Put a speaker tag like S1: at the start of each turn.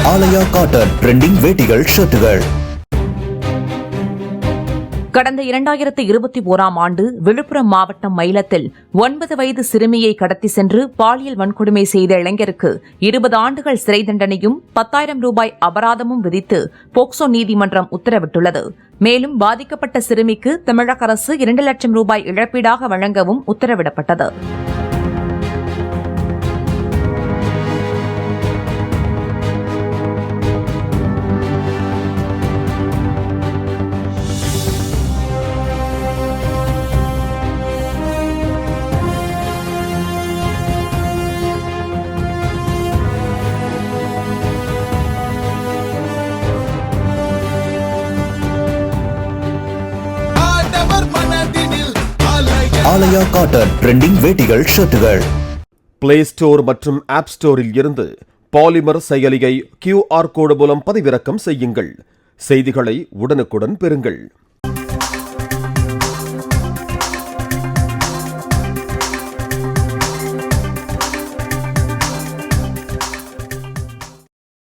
S1: ஆலயா cotton trending வேட்டிகள் ஷர்ட்டுகள்.
S2: கடந்த 2021ஆம் ஆண்டு விழுப்புரம் மாவட்டம் மயிலத்தில் 9 வயது சிறுமியை கடத்தி சென்று பாலியல் வன்கொடுமை செய்த இளைஞருக்கு 20 ஆண்டுகள் சிறை தண்டனையும் 10,000 ரூபாய் அபராதமும் விதித்து போக்சோ நீதிமன்றம் உத்தரவிட்டுள்ளது. மேலும் பாதிக்கப்பட்ட சிறுமிக்கு தமிழக அரசு 2 லட்சம் ரூபாய் இழப்பீடாக வழங்கவும் உத்தரவிடப்பட்டது.
S1: ஆலயா காட்டன் ட்ரெண்டிங் வேட்டிகள் ஷர்ட்டுகள்.
S3: பிளே ஸ்டோர் மற்றும் ஆப் ஸ்டோரில் இருந்து பாலிமர் செயலியை QR கோடு மூலம் பதிவிறக்கம் செய்யுங்கள். செய்திகளை உடனுக்குடன் பெறுங்கள்.